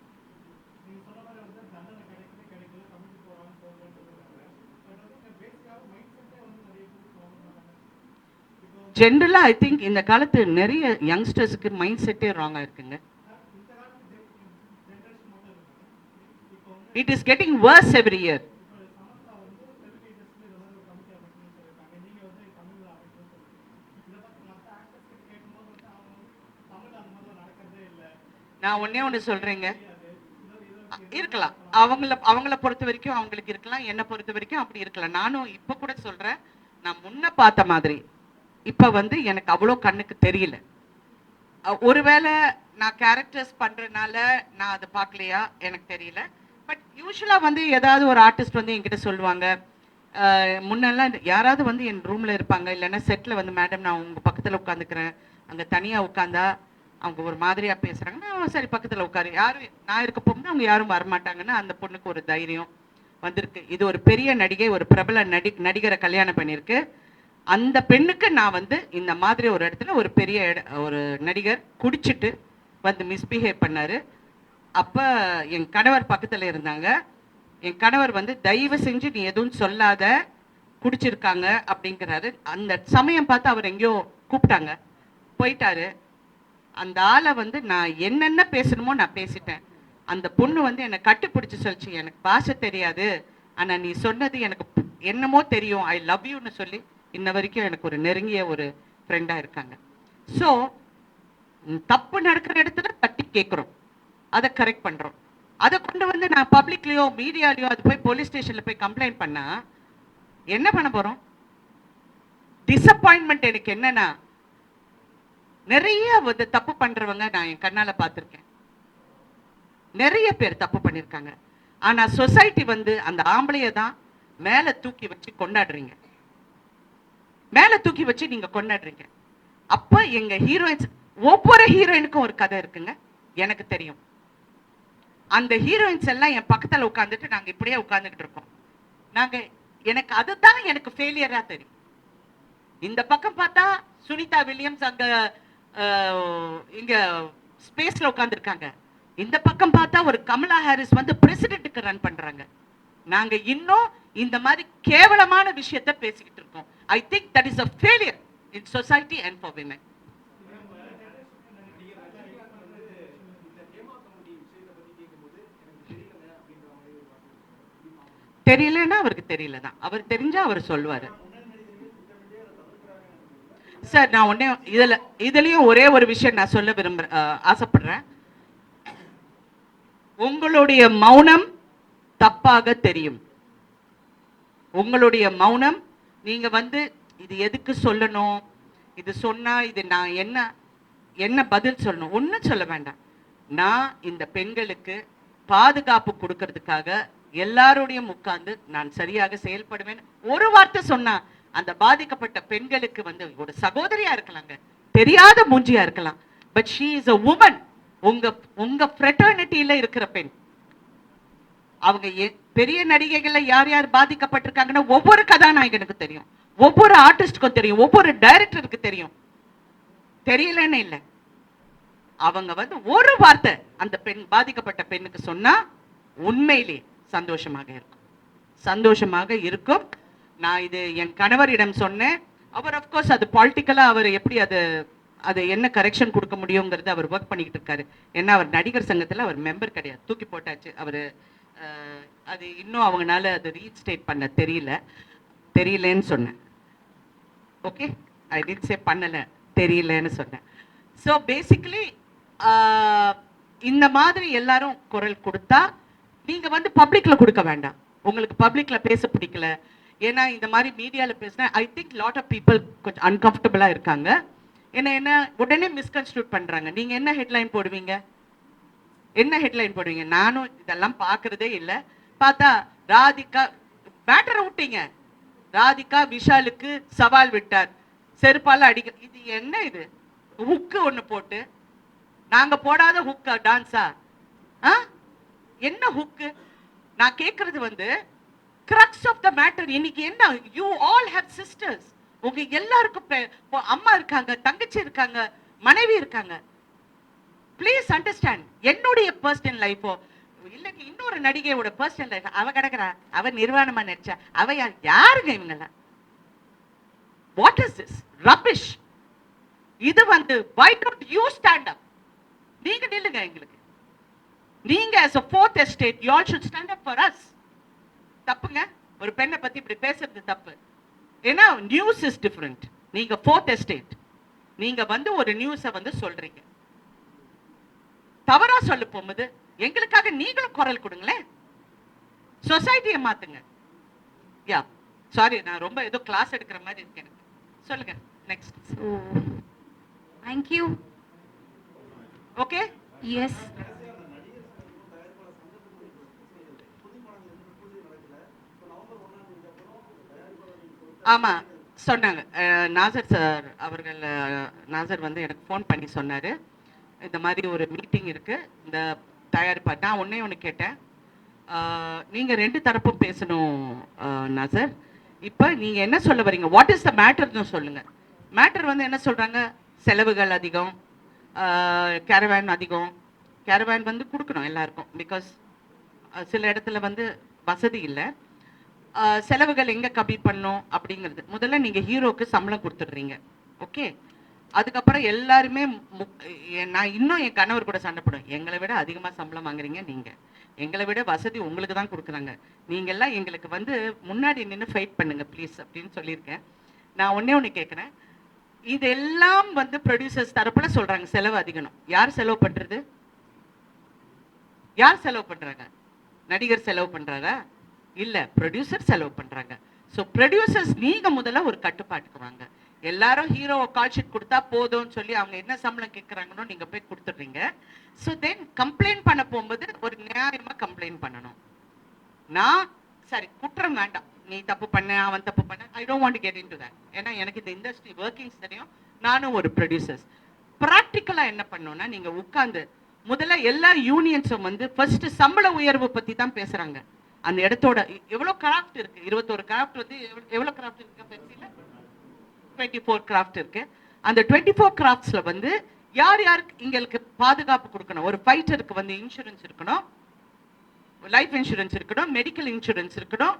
ஜென்ரலா ஐ திங்க் இந்த காலத்து நிறைய யங்ஸ்டர்ஸ்க்கு மைண்ட் செட்டே ராங்கா இருக்குங்க. It is getting worse every year. நான் ஒண்ணு சொல்றேங்க, இருக்கலாம். அவங்கள பொறுத்த வரைக்கும் அவங்களுக்கு இருக்கலாம், என்னை பொறுத்த வரைக்கும் அப்படி இருக்கலாம். நானும் இப்ப கூட சொல்றேன், நான் முன்ன பார்த்த மாதிரி இப்ப எனக்கு அவ்வளோ கண்ணுக்கு தெரியல. ஒருவேளை நான் கேரக்டர்ஸ் பண்றதுனால நான் அதை பார்க்கலையா எனக்கு தெரியல. பட் யூஸ்வலா ஏதாவது ஒரு ஆர்டிஸ்ட் என்கிட்ட சொல்லுவாங்க, முன்னெல்லாம் யாராவது என் ரூம்ல இருப்பாங்க, இல்லைன்னா செட்ல மேடம் நான் உங்க பக்கத்துல உட்காந்துக்கிறேன், அங்க தனியா உட்காந்தா அவங்க ஒரு மாதிரியா பேசுறாங்கன்னா சரி பக்கத்துல உட்காரு, யாரும் நான் இருக்க போகும்போது அவங்க யாரும் வரமாட்டாங்கன்னு அந்த பொண்ணுக்கு ஒரு தைரியம் வந்திருக்கு. இது ஒரு பெரிய நடிகை, ஒரு பிரபல நடிகரை கல்யாணம் பண்ணியிருக்கு. அந்த பெண்ணுக்கு நான் இந்த மாதிரி ஒரு இடத்துல ஒரு பெரிய ஒரு நடிகர் குடிச்சிட்டு மிஸ்பிஹேவ் பண்ணாரு. அப்ப என் கணவர் பக்கத்துல இருந்தாங்க. என் கணவர் தயவு செஞ்சு நீ எதுவும் சொல்லாத, குடிச்சிருக்காங்க அப்படிங்கிறாரு. அந்த சமயம் பார்த்து அவர் எங்கேயோ கூப்பிட்டாங்க, போயிட்டாரு. அந்த ஆளை நான் என்னென்ன பேசணுமோ நான் பேசிட்டேன். அந்த பொண்ணு என்னை கட்டுப்பிடிச்சு சொல்லிச்சு, எனக்கு பாஷை தெரியாது, ஆனா நீ சொன்னது எனக்கு என்னமோ தெரியும், ஐ லவ் யூன்னு சொல்லி இன்ன வரைக்கும் எனக்கு ஒரு நெருங்கிய ஒரு ஃப்ரெண்டா இருக்காங்க. ஸோ தப்பு நடக்கிற இடத்துல தட்டி கேட்குறோம், அதை கரெக்ட் பண்றோம். அதை கொண்டு நான் பப்ளிக்லயோ மீடியாலயோ அது போய் போலீஸ் ஸ்டேஷன்ல போய் கம்ப்ளைண்ட் பண்ணா என்ன பண்ண போறோம்? டிசப்பாயின்மெண்ட் எனக்கு என்னன்னா, நிறைய தப்பு பண்றவங்க நான் என் கண்ணால பார்த்திருக்கேன். நிறைய பேர் தப்பு பண்ணிருக்காங்க. ஆனா சொசைட்டி அந்த ஆம்பளைய தான் மேல தூக்கி வச்சு கொண்டாடுறீங்க, மேல தூக்கி வச்சு நீங்க கொண்டாடுறீங்க. அப்ப எங்க ஹீரோயின்ஸ், ஒவ்வொரு ஹீரோயினுக்கும் ஒரு கதை இருக்குங்க, எனக்கு தெரியும். அந்த ஹீரோயின்ஸ் எல்லாம் என் பக்கத்துல உட்காந்துட்டு நாங்க இப்படியே உட்கார்ந்துட்டு இருக்கோம். எனக்கு அதுதான் எனக்கு ஃபெயிலியரா தெரியும். இந்த பக்கம் பார்த்தா சுனிதா வில்லியம்ஸ் அங்க இங்க ஸ்பேஸ்ல உட்கார்ந்துருக்காங்க, இந்த பக்கம் பார்த்தா ஒரு கமலா ஹாரிஸ் பிரசிடென்ட்டுக்கு ரன் பண்றாங்க. நாங்க இன்னும் இந்த மாதிரி கேவலமான விஷயத்தை பேசிக்கிட்டு இருக்கோம். I think that is a failure in society and for women. தெரியலன்னா அவருக்கு தெரியல தான், அவர் தெரிஞ்சா அவர் சொல்லுவாரு. சார் நான் ஒன்னே இதுலயும் ஒரே ஒரு விஷயம் நான் சொல்ல ஆசைப்படுறேன். உங்களுடைய மௌனம் தப்பாக தெரியும். உங்களுடைய மௌனம், நீங்க இது எதுக்கு சொல்லணும், இது சொன்னா இது நான் என்ன பதில் சொல்லணும், ஒன்னும் சொல்ல வேண்டாம். நான் இந்த பெண்களுக்கு பாதுகாப்பு கொடுக்கறதுக்காக எல்லாரோடையும் உட்கார்ந்து நான் சரியாக செயல்படுவேன். ஒரு வார்த்தை சொன்னா அந்த பாதிக்கப்பட்ட பெண்களுக்கு ஒரு சகோதரியா இருக்கலாங்க, தெரியாத மூஞ்சியா இருக்கலாம், but she is a woman. உங்க ஃப்ரெட்டர்னிட்டியில இருக்கிற பெண். அவங்க பெரிய நடிகைகள்ல யார் யார் பாதிக்கப்பட்டிருக்காங்கன்னா ஒவ்வொரு கதாநாயகனுக்கு தெரியும், ஒவ்வொரு ஆர்டிஸ்டுக்கும் தெரியும், ஒவ்வொரு டைரக்டருக்கு தெரியும். தெரியலன்னு இல்லை, அவங்க ஒரு வார்த்தை அந்த பெண் பாதிக்கப்பட்ட பெண்ணுக்கு சொன்னா உண்மையிலே சந்தோஷமாக இருக்கும். நான் இது என் கணவரிடம் சொன்னேன். அவர் அப்கோர்ஸ் அது பாலிட்டிக்கலா அவர் எப்படி அது என்ன கரெக்ஷன் கொடுக்க முடியுங்கிறது அவர் ஒர்க் பண்ணிக்கிட்டு இருக்காரு. ஏன்னா அவர் நடிகர் சங்கத்தில் அவர் மெம்பர் கிடையாது, தூக்கி போட்டாச்சு. அவர் அது இன்னும் அவங்களால அது ரீஸ்டேட் பண்ண தெரியலன்னு சொன்னேன். ஓகே, ஐ டிட் சே பண்ணல, தெரியலன்னு சொன்னேன். ஸோ பேசிக்கலி இந்த மாதிரி எல்லாரும் குரல் கொடுத்தா நீங்க வந்து பப்ளிக்ல கொடுக்க வேண்டாம். உங்களுக்கு பப்ளிக்ல பேச பிடிக்கல, ஏன்னா இந்த மாதிரி மீடியாவில் பேசினா I think lot of people கொஞ்சம் அன்கம்ஃபர்டபுளாக இருக்காங்க. என்ன உடனே மிஸ்கன்ஸ்டியூட் பண்ணுறாங்க. நீங்கள் என்ன ஹெட்லைன் போடுவீங்க? என்ன ஹெட்லைன் போடுவீங்க? நானும் இதெல்லாம் பார்க்குறதே இல்லை. பார்த்தா ராதிகா பேட்டரை விட்டீங்க, ராதிகா விஷாலுக்கு சவால் விட்டார், செருப்பால அடிக்க. இது என்ன? இது ஹுக்கு ஒன்று போட்டு, நாங்கள் போடாத ஹுக்கா டான்ஸா? என்ன ஹுக்கு? நான் கேட்கறது வந்து crux of the matter. இன்னைக்கு என்ன, you all have sisters. உங்க எல்லாருக்கும் அம்மா இருக்காங்க, தங்கச்சி இருக்காங்க, மனைவி இருக்காங்க. Please understand. என்னுடைய பர்சனல் லைஃபோ இல்லைங்க இன்னொரு நடிகையோட பர்சனல் லைஃப், அவ கிடக்குறா, அவ நிர்வாணமா நடிச்சா, அவ யாருங்க இவங்கெல்லாம்? What is this rubbish? இது வந்து why don't you stand up? நீங்க நில்லுங்க எங்களுக்கு. நீங்க as a fourth estate you all should stand up for us. தப்புங்க, ஒரு பெண்ணை பத்தி இப்படி பேசுறது தப்பு. ஏன்னா நியூஸ் இஸ் டிஃபரெண்ட். நீங்க ஃபோர்த் எஸ்டேட், நீங்க வந்து ஒரு நியூஸை வந்து சொல்றீங்க, தவறா சொல்ல போகும்போது எங்களுக்காக நீங்களும் குரல் கொடுங்களேன், சொசைட்டியை மாத்துங்க. யா சாரி, நான் ரொம்ப ஏதோ கிளாஸ் எடுக்கிற மாதிரி இருக்கேன். சொல்லுங்க next. So thank you. Okay, yes. ஆமா சொன்னாங்க. நாசர் சார் அவர்கள், நாசர் வந்து எனக்கு ஃபோன் பண்ணி சொன்னார், இந்த மாதிரி ஒரு மீட்டிங் இருக்கு இந்த தயாரிப்பா. நான் ஒன்று கேட்டேன், நீங்கள் ரெண்டு தரப்பும் பேசணும் நாசர். இப்போ நீங்கள் என்ன சொல்ல வரீங்க? வாட் இஸ் த மேட்டர்னு சொல்லுங்கள். மேட்டர் வந்து என்ன சொல்கிறாங்க? செலவுகள் அதிகம், கேரவேன் அதிகம். கேரவேன் வந்து கொடுக்கணும் எல்லாருக்கும், பிகாஸ் சில இடத்துல வந்து வசதி இல்லை. செலவுகள் எங்கே கம்மி பண்ணணும் அப்படிங்கிறது. முதல்ல நீங்கள் ஹீரோக்கு சம்பளம் கொடுத்துட்றீங்க, ஓகே. அதுக்கப்புறம் எல்லாருமே நான் இன்னும் என் கணவர் கூட சண்டை போடுவேன், எங்களை விட அதிகமாக சம்பளம் வாங்குறீங்க நீங்கள், எங்களை விட வசதி உங்களுக்கு தான் கொடுக்குறாங்க, நீங்கள்லாம் எங்களுக்கு வந்து முன்னாடி நின்று ஃபைட் பண்ணுங்க ப்ளீஸ் அப்படின்னு சொல்லியிருக்கேன். நான் ஒன்று கேட்குறேன், இதெல்லாம் வந்து ப்ரொடியூசர்ஸ் தரப்புல சொல்கிறாங்க செலவு அதிகம். யார் செலவு பண்ணுறது? யார் செலவு பண்ணுறாங்க? நடிகர் செலவு பண்ணுறாரா? இல்லை, ப்ரொடியூசர் செலவு பண்ணுறாங்க. ஸோ ப்ரொடியூசர்ஸ் நீங்கள் முதல்ல ஒரு கட்டுப்பாட்டுக்கு வாங்க. எல்லாரும் ஹீரோவை கால் ஷீட் கொடுத்தா போதும்னு சொல்லி அவங்க என்ன சம்பளம் கேட்குறாங்கன்னு நீங்கள் போய் கொடுத்துட்றீங்க. ஸோ தென் கம்ப்ளைண்ட் பண்ண போகும்போது ஒரு நியாயமாக கம்ப்ளைண்ட் பண்ணணும். நான் சரி குற்றம் வேண்டாம், நீ தப்பு பண்ண அவன் தப்பு பண்ண, I don't want to get into that. ஏன்னா எனக்கு இந்த இண்டஸ்ட்ரி ஒர்க்கிங்ஸ் தெரியும், நானும் ஒரு ப்ரொடியூசர்ஸ். ப்ராக்டிக்கலாக என்ன பண்ணோன்னா, நீங்கள் உட்காந்து முதல்ல எல்லா யூனியன்ஸும் வந்து ஃபர்ஸ்ட் சம்பள உயர்வு பற்றி தான் பேசுகிறாங்க. அந்த இடத்தோட எவ்வளோ கிராஃப்ட் இருக்கு, 21 கிராஃப்ட் வந்து எவ்வளோ கிராஃப்ட் இருக்கு பெருசில் 24 கிராஃப்ட் இருக்கு. அந்த 24 கிராஃப்ட்ஸ்ல வந்து யார் யாருக்கு எங்களுக்கு பாதுகாப்பு கொடுக்கணும்? ஒரு ஃபைட்டருக்கு வந்து இன்சூரன்ஸ் இருக்கணும், லைஃப் இன்சூரன்ஸ் இருக்கணும், மெடிக்கல் இன்சூரன்ஸ் இருக்கணும்,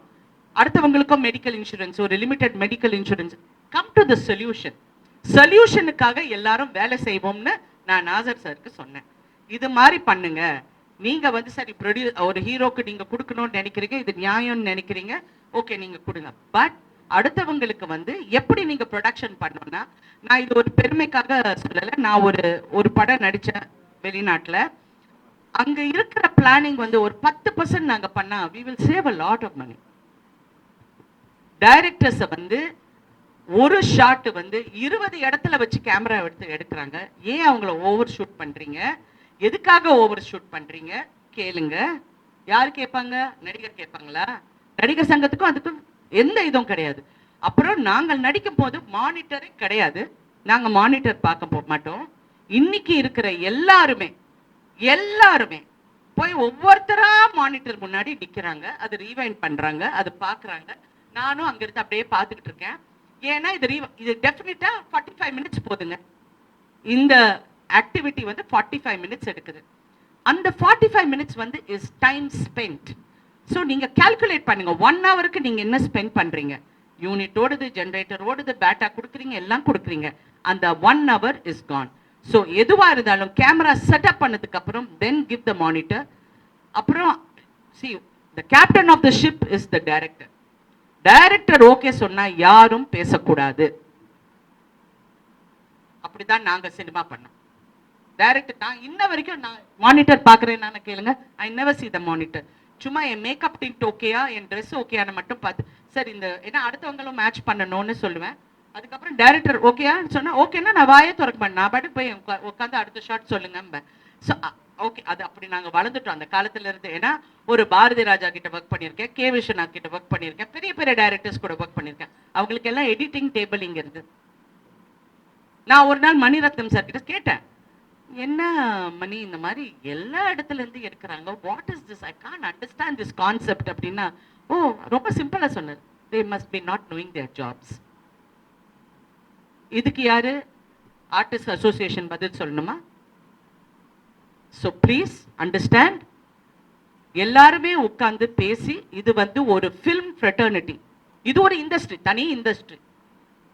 அடுத்தவங்களுக்கும் மெடிக்கல் இன்சூரன்ஸ், ஒரு limited medical insurance. Come to the solution. சொல்யூஷனுக்காக எல்லாரும் வேலை செய்வோம்னு நான் நாசர் சாருக்கு சொன்னேன். இது மாதிரி பண்ணுங்க. நீங்க வந்து சரி ஒரு ஹீரோக்கு நீங்க கொடுக்கணும்னு நினைக்கிறீங்க, இது நியாயம்னு நினைக்கிறீங்க, ஓகே நீங்க கொடுங்க. பட் அடுத்தவங்களுக்கு வந்து எப்படி நீங்க ப்ரொடக்ஷன் பண்ணணும்னா, நான் இது ஒரு பெருமைக்காக சொல்லலை, நான் ஒரு படம் நடித்தேன் வெளிநாட்டில். அங்க இருக்கிற பிளானிங் வந்து ஒரு 10% நாங்க பண்ணா we will save a lot of money. டைரக்டர்ஸை வந்து ஒரு ஷாட் வந்து 20 இடத்துல வச்சு கேமரா எடுக்கிறாங்க. ஏன் அவங்கள ஓவர் ஷூட் பண்றீங்க? எதுக்காக ஓவர் ஷூட் பண்றீங்க? கேளுங்க. யார் கேட்பாங்க? நடிகர் கேட்பாங்களா? நடிகர் சங்கத்துக்கும் அதுக்கும் எந்த இதுவும் கிடையாது. அப்புறம் நாங்கள் நடிக்கும் போது மானிட்டரே கிடையாது, நாங்க மானிட்டர் பார்க்க மாட்டோம். இன்னைக்கு இருக்கிற எல்லாருமே போய் ஒவ்வொருத்தரா மானிட்டர் முன்னாடி நிக்கிறாங்க, அது ரீவைண்ட் பண்றாங்க, அது பாக்குறாங்க. நானும் அங்கிருந்து அப்படியே பார்த்துக்கிட்டு இருக்கேன். ஏன்னா இது டெஃபினட்டா 45 மினிட்ஸ் போதுங்க. இந்த ஆக்டிவிட்டி வந்து 45 மினிட்ஸ் எடுக்குது. அந்த 45 மினிட்ஸ் வந்து இஸ் டைம் ஸ்பெண்ட். ஸோ நீங்க கால்குலேட் பண்ணுங்க, 1 ஹவருக்கு நீங்க என்ன ஸ்பெண்ட் பண்றீங்க? யூனிட் ஓடுது, ஜென்ரேட்டர் ஓடுது, பேட்டா கொடுக்குறீங்க, எல்லாம் கொடுக்குறீங்க. அந்த 1 ஹவர் இஸ் கான். ஸோ எதுவா இருந்தாலும் கேமரா செட்டப் பண்ணதுக்கு அப்புறம் தென் கிவ் த மானிட்டர். அப்புறம் see the captain of the ship is the director. Director okay சொன்னா யாரும் பேசக்கூடாது. அப்படிதான் நாங்க சினிமா பண்ணோம். டைரக்டர் நான் இன்ன வரைக்கும் நான் மானிட்டர் பார்க்குறேன் நான் கேளுங்க, I never see the monitor. சும்மா என் மேக்கப் டிண்ட் ஓகேயா, என் ட்ரெஸ் ஓகேயான்னு மட்டும் பார்த்து சார் இந்த ஏன்னா அடுத்தவங்களும் மேட்ச் பண்ணணும்னு சொல்லுவேன். அதுக்கப்புறம் டைரக்டர் ஓகேயான்னு சொன்னா ஓகேன்னா நான் வாயே திறக்க மாட்டேன், நான் பாட்டுக்கு போய் உட்காந்து அடுத்த ஷாட் சொல்லுங்க. ஸோ ஓகே, அது அப்படி நாங்கள் வளர்ந்துட்டோம் அந்த காலத்துல இருந்து. ஏன்னா ஒரு பாரதி ராஜா கிட்ட ஒர்க் பண்ணியிருக்கேன், கே விஸ்வநாத் கிட்ட ஒர்க் பண்ணியிருக்கேன், பெரிய பெரிய டைரக்டர்ஸ் கூட ஒர்க் பண்ணியிருக்கேன். அவங்களுக்கு எல்லாம் எடிட்டிங் டேபிள் இங்க இருக்கு. நான் ஒரு நாள் மணிரத்னம் சார் கிட்ட கேட்டேன், என்ன மணி இந்த மாதிரி எல்லா இடத்துல இருந்து எடுக்கிறாங்க, what is this, I can't understand this concept அப்படின்னா, ஓ ரொம்ப சிம்பிளா சொன்னார், they must be not knowing there jobs. இதுக்கு யாரு ஆர்டிஸ்ட் அசோசியேஷன் பதில் சொல்லணுமா? ஸோ ப்ளீஸ் அண்டர்ஸ்டாண்ட், எல்லாருமே உட்கார்ந்து பேசி, இது வந்து ஒரு ஃபில்ம் ஃப்ரெட்டர்னிட்டி, இது ஒரு இண்டஸ்ட்ரி, தனி இண்டஸ்ட்ரி,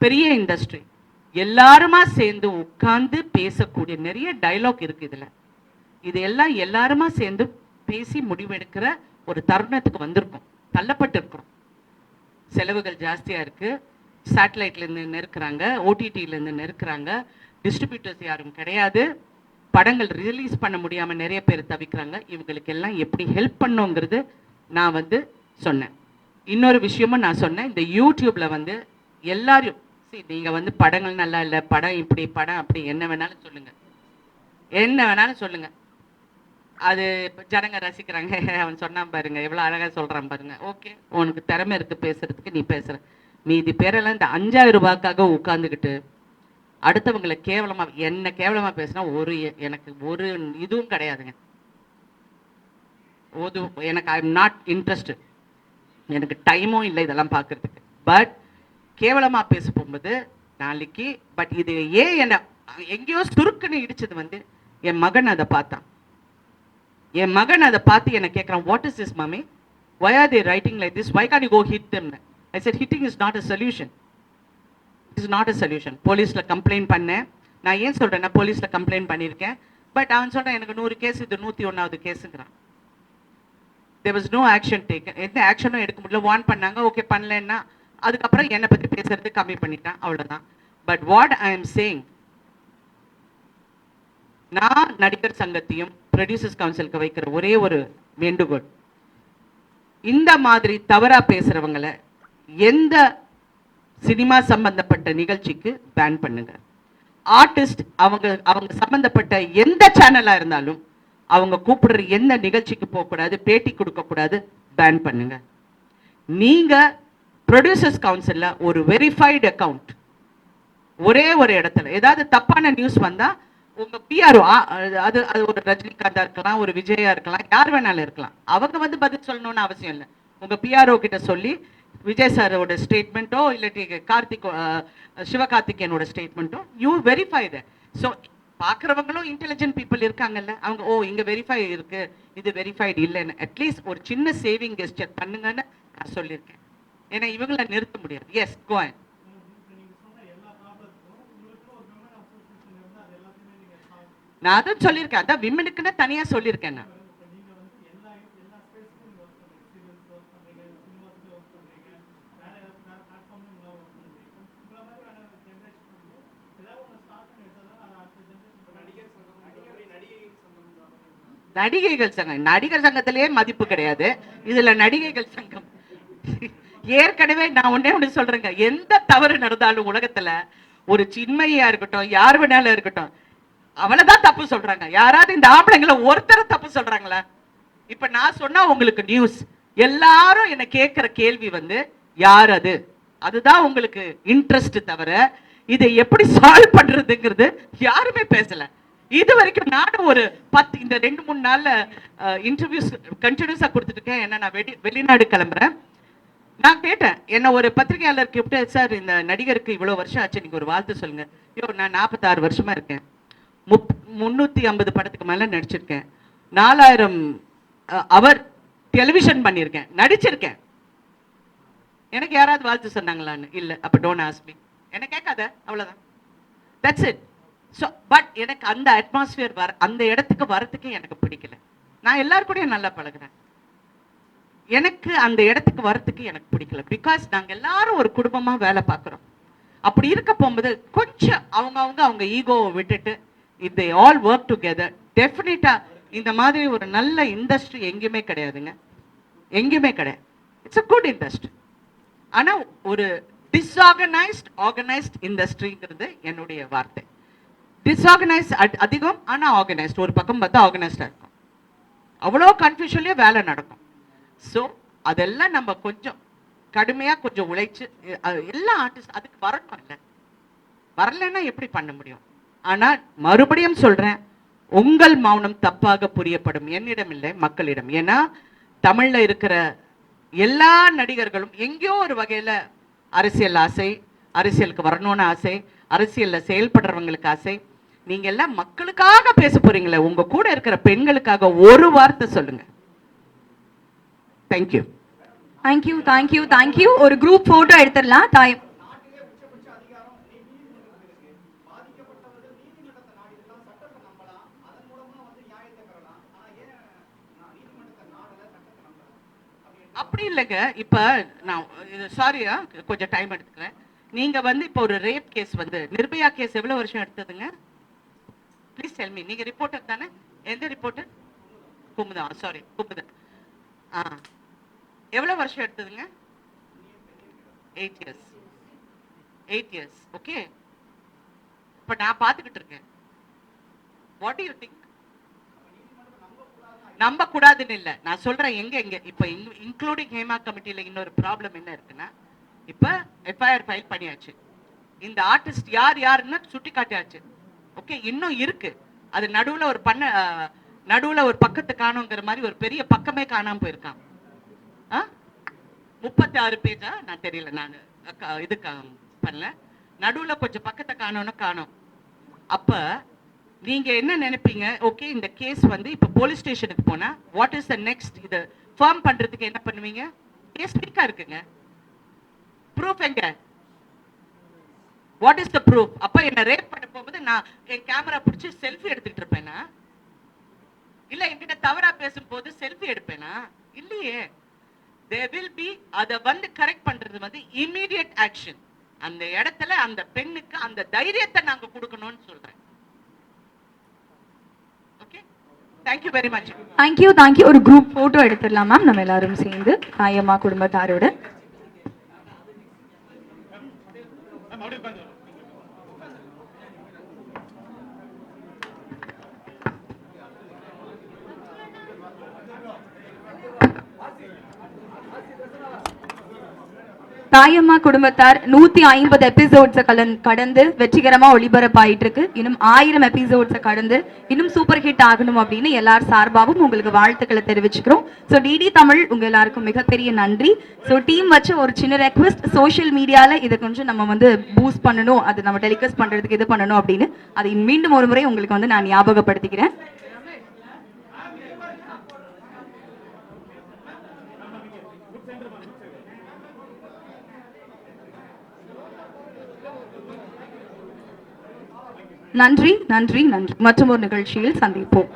பெரிய இண்டஸ்ட்ரி. எல்லாருமா சேர்ந்து உட்கார்ந்து பேசக்கூடிய நிறைய டைலாக் இருக்கு இதுல. இது எல்லாம் எல்லாருமா சேர்ந்து பேசி முடிவெடுக்கிற ஒரு தருணத்துக்கு வந்திருக்கும், தள்ளப்பட்டு இருக்கிறோம். செலவுகள் ஜாஸ்தியா இருக்கு, சேட்டலைட்ல இருந்து நெருக்கிறாங்க, ஓடிடில இருந்து நெருக்கிறாங்க, டிஸ்ட்ரிபியூட்டர்ஸ் யாரும் கிடையாது, படங்கள் ரிலீஸ் பண்ண முடியாம நிறைய பேர் தவிக்கிறாங்க. இவங்களுக்கு எல்லாம் எப்படி ஹெல்ப் பண்ணுங்கிறது நான் வந்து சொன்னேன். இன்னொரு விஷயமும் நான் சொன்னேன், இந்த யூடியூப்ல வந்து எல்லாரையும் நீங்க வந்து படங்கள் நல்லா இல்லை, படம் இப்படி படம் அப்படி என்ன வேணாலும் சொல்லுங்க, என்ன வேணாலும் சொல்லுங்க, அது ஜனங்க ரசிக்கிறாங்க. அவன் சொன்னான் பாருங்க, எவ்வளவு அழகா சொல்றான் பாருங்க. ஓகே, உனக்கு திறமை இருக்கு பேசுறதுக்கு, நீ பேசுற. மீதி பேரெல்லாம் இந்த 5000 ரூபாய்க்காக உட்கார்ந்துக்கிட்டு அடுத்தவங்களை கேவலமா, என்ன கேவலமா பேசினா எனக்கு ஒரு இதுவும் கிடையாதுங்க. எனக்கு ஐ எம் நாட் இன்ட்ரெஸ்டட், எனக்கு டைமும் இல்லை இதெல்லாம் பார்க்கறதுக்கு. பட் கேவலமா பேச போகும்போது நாளைக்கு, பட் இது ஏன் என்ன எங்கேயோ சுருக்குன்னு இடிச்சது வந்து என் மகன் அதை பார்த்தான். என் மகன் அதை பார்த்து என்ன கேட்குறான், what is this mummy, why are they writing like this, why can't you go hit them? I said hitting is not a solution, it is not a solution. போலீஸ்ல கம்ப்ளைண்ட் பண்ணேன். நான் ஏன் சொல்றேன்னா போலீஸ்ல கம்ப்ளைண்ட் பண்ணியிருக்கேன், பட் அவன் சொல்றான் எனக்கு 100 கேஸ், இது 101வது கேஸுங்கிறான். there was no action taken, எந்த ஆக்ஷனும் எடுக்க முடியல. வார்ன் பண்ணாங்க, ஓகே பண்ணலன்னா அதுக்கப்புறம் என்னை பற்றி பேசுறது கம்மி பண்ணிட்டான், அவ்வளோதான். But what I am saying, நான் நடிகர் சங்கத்தையும் ப்ரொடியூசர்ஸ் கவுன்சிலுக்கு வைக்கிற ஒரே ஒரு வேண்டுகோள், இந்த மாதிரி தவறா பேசுறவங்களை எந்த சினிமா சம்பந்தப்பட்ட நிகழ்ச்சிக்கு பேன் பண்ணுங்க. ஆர்டிஸ்ட் அவங்க சம்பந்தப்பட்ட எந்த சேனலா இருந்தாலும் அவங்க கூப்பிடுற எந்த நிகழ்ச்சிக்கு போகக்கூடாது, பேட்டி கொடுக்கக்கூடாது, பேன் பண்ணுங்க. நீங்க ப்ரொடியூசர்ஸ் கவுன்சில்ல ஒரு வெரிஃபைடு அக்கவுண்ட், ஒரே ஒரு இடத்துல ஏதாவது தப்பான நியூஸ் வந்தா உங்க பிஆர்ஓ, அது ஒரு ரஜினிகாந்தா இருக்கலாம், ஒரு விஜயா இருக்கலாம், யார் வேணாலும் இருக்கலாம், அவங்க வந்து பதில் சொல்லணும்னு அவசியம் இல்லை. உங்க பிஆர்ஓ கிட்ட சொல்லி விஜய் சாரோட ஸ்டேட்மெண்ட்டோ இல்லாட்டி சிவகார்த்திகேயனோட ஸ்டேட்மெண்ட்டோ யூ வெரிஃபை தட். ஸோ பார்க்குறவங்களும் இன்டெலிஜென்ட் பீப்புள் இருக்காங்கல்ல, அவங்க ஓ இங்கே வெரிஃபை இருக்கு, இது வெரிஃபைடு இல்லைன்னு அட்லீஸ்ட் ஒரு சின்ன சேவிங் கெஸ்டர் பண்ணுங்கன்னு நான் சொல்லியிருக்கேன். ஏன்னா இவங்களை நிறுத்த முடியாது. Yes go on. நான் அதுவும் சொல்லியிருக்கேன், அதான் விமனுக்குன்னு தனியாக சொல்லியிருக்கேன் நான். நடிகைகள் சங்கம், நடிகர் சங்கத்திலேயே மதிப்பு கிடையாது, இதுல நடிகைகள் சங்கம். ஏற்கனவே நான் ஒண்ணு சொல்றேங்க, எந்த தவறு நடந்தாலும் உலகத்துல ஒரு சின்மையா இருக்கட்டும், யார் வேணாலும் இருக்கட்டும், அவளதான் தப்பு சொல்றாங்க. யாராவது இந்த ஆம்பளைங்களை ஒருத்தர தப்பு சொல்றாங்களா? இப்ப நான் சொன்னா உங்களுக்கு நியூஸ், எல்லாரும் என்ன கேட்கிற கேள்வி வந்து யார் அது, அதுதான் உங்களுக்கு இன்ட்ரெஸ்ட் தவிர இதை எப்படி சால்வ் பண்றதுங்கிறது யாருமே பேசல. இது வரைக்கும் நானும் ஒரு 10 இந்த 2-3 நாள்ல இன்டர்வியூஸ் கண்டினியூஸா கொடுத்துட்டு இருக்கேன். ஏன்னா நான் வெளிநாடு கிளம்புறேன். நான் கேட்டேன், என்ன ஒரு பத்திரிகையாளர் கூப்பிட்டு, சார் இந்த நடிகருக்கு இவ்வளவு வருஷம் ஆச்சு, நீங்க ஒரு வாழ்த்து சொல்லுங்க. ஐயோ நான் 46 வருஷமா இருக்கேன், 350 படத்துக்கு மேல நடிச்சிருக்கேன், 4000 அவர் டெலிவிஷன் பண்ணியிருக்கேன், நடிச்சிருக்கேன். எனக்கு யாராவது வாழ்த்து சொன்னாங்களான்னு இல்ல. அப்ப டோன்ட் ஆஸ்க் மீ, என்ன கேட்காத, அவ்வளவுதான். That's it. ஸோ பட் எனக்கு அந்த அட்மாஸ்பியர் அந்த இடத்துக்கு வரத்துக்கு எனக்கு பிடிக்கல. நான் எல்லாருக்கூடயும் நல்லா பழகுறேன், எனக்கு அந்த இடத்துக்கு வரத்துக்கு எனக்கு பிடிக்கல. பிகாஸ் நாங்கள் எல்லாரும் ஒரு குடும்பமா வேலை பார்க்குறோம். அப்படி இருக்க போகும்போது கொஞ்சம் அவங்க ஈகோவை விட்டுட்டு if they all work together டெஃபினட்டா இந்த மாதிரி ஒரு நல்ல இண்டஸ்ட்ரி எங்கேயுமே கிடையாதுங்க, எங்கேயுமே கிடையாது. It's a good industry. ஆனா ஒரு டிஸ்ஆர்கனைஸ்ட் ஆர்கனைஸ்ட் இண்டஸ்ட்ரிங்கிறது என்னுடைய வார்த்தை. டிஸ்ஆர்கனைஸ்ட் அதிகம், ஆனா ஆர்கனைஸ்ட் ஒரு பக்கம் பார்த்தா ஆர்கனைஸ்டா இருக்கும். அவ்வளோ கன்ஃபியூஷன்லயே வேலை நடக்கும். ஸோ அதெல்லாம் நம்ம கொஞ்சம் கடுமையா கொஞ்சம் உழைச்சு எல்லா ஆர்டிஸ்ட் அதுக்கு வரணும். இல்லை வரலைன்னா எப்படி பண்ண முடியும்? ஆனா மறுபடியும் சொல்றேன், உங்கள் மௌனம் தப்பாக புரியப்படும். என்னிடம் இல்லை, மக்களிடம். ஏன்னா தமிழ்ல இருக்கிற எல்லா நடிகர்களும் எங்கேயோ ஒரு வகையில அரசியல் ஆசை, அரசியலுக்கு வரணும்னு ஆசை, அரசியல்ல செயல்படுறவங்களுக்கு ஆசை. நீங்க எல்லாம் மக்களுக்காக பேச போறீங்களே, உங்க கூட இருக்கிற பெண்களுக்காக ஒரு வார்த்தை சொல்லுங்க. தேங்க்யூ. Thank you thank you thank you. ஒரு குரூப் போட்டோ எடுத்துடலாம். தாயம் அப்படி இல்லைங்க. இப்ப நான் சாரியா கொஞ்சம் டைம் எடுத்துக்கிறேன். நீங்க வந்து இப்போ ஒரு ரேப் கேஸ் வந்து நிர்பயா கேஸ் எவ்வளவு வருஷம் எடுத்ததுங்க? Please tell me. நீங்க ரிப்போர்ட்டர் தானே? எந்த ரிப்போர்ட்டர்? குமுதம். சாரி, குமுதம். எவ்வளவு வருஷம் எடுத்ததுங்க? 8 years. 8 years. ஓகே. இப்ப நான் பார்த்துக்கிட்டு இருக்கேன். What to you think? நம்ப கூடாதுன்னு இல்லை, நான் சொல்றேன். எங்க இப்ப இன்க்ளூடிங் ஹேமா கமிட்டியில இன்னொரு ப்ராப்ளம் என்ன இருக்குன்னா, இப்ப எஃப்ஐஆர் ஃபைல் பண்ணியாச்சு. இந்த ஆர்டிஸ்ட் யாருன்னு சுட்டி காட்டியாச்சு. ஓகே, இன்னும் இருக்கு. அது நடுவுல ஒரு பக்கத்தை காணுங்கிற மாதிரி ஒரு பெரிய பக்கமே காணாம போயிருக்கான். 36 பேஜா நான் தெரியல, நான் இது பண்ணல. நடுவுல கொஞ்சம் பக்கத்தை காணும். அப்ப நீங்க என்ன நினைப்பீங்க? ஓகே, இந்த கேஸ் வந்து இப்ப போலீஸ் ஸ்டேஷனுக்கு போனா வாட் இஸ் த நெக்ஸ்ட்? இத ஃபார்ம் பண்றதுக்கு என்ன பண்ணுவீங்க? கேஸ் வீக்கா இருக்குங்க. ப்ரூஃப் எங்க? What is the proof? அப்ப என்ன ரேப் பண்ண போகும்போது நான் என் கேமரா பிடிச்சி செல்ஃபி எடுத்துட்டு இருப்பேனா? இல்ல என்கிட்ட தவறா பேசும்போது செல்ஃபி எடுப்பேனா? இல்லையே. there will be அத வந்து கரெக்ட் பண்றது வந்து இமிடியேட் ஆக்ஷன். அந்த இடத்துல அந்த பெண்ணுக்கு அந்த தைரியத்தை நாங்க கொடுக்கணும்னு சொல்றேன். Okay, thank you very much. Thank you thank you. ஒரு குரூப் போட்டோ எடுத்துடலாம் மேம், நம்ம எல்லாரும் சேர்ந்து தாயம்மா குடும்பத்தாரோட. தாயம்மா குடும்பத்தார் 150 எபிசோட்ஸை கடந்து வெற்றிகரமா ஒளிபரப்பாயிட்டு இருக்கு. இன்னும் 1000 எபிசோட்ஸை கடந்து இன்னும் சூப்பர் ஹிட் ஆகணும் அப்படின்னு எல்லார் சார்பாகவும் உங்களுக்கு வாழ்த்துக்களை தெரிவிச்சுக்கிறோம். ஸோ டிடி தமிழ் உங்க எல்லாருக்கும் மிகப்பெரிய நன்றி. ஸோ டீம் வச்சு ஒரு சின்ன ரெக்வெஸ்ட், சோஷியல் மீடியால இதை கொஞ்சம் நம்ம வந்து பூஸ்ட் பண்ணணும், அது நம்ம டெலிகாஸ்ட் பண்றதுக்கு இது பண்ணணும் அப்படின்னு அதை மீண்டும் ஒரு முறை உங்களுக்கு வந்து நான் ஞாபகப்படுத்திக்கிறேன். நன்றி நன்றி நன்றி. மற்றும் ஒரு நிகழ்ச்சியில் சந்திப்போம்.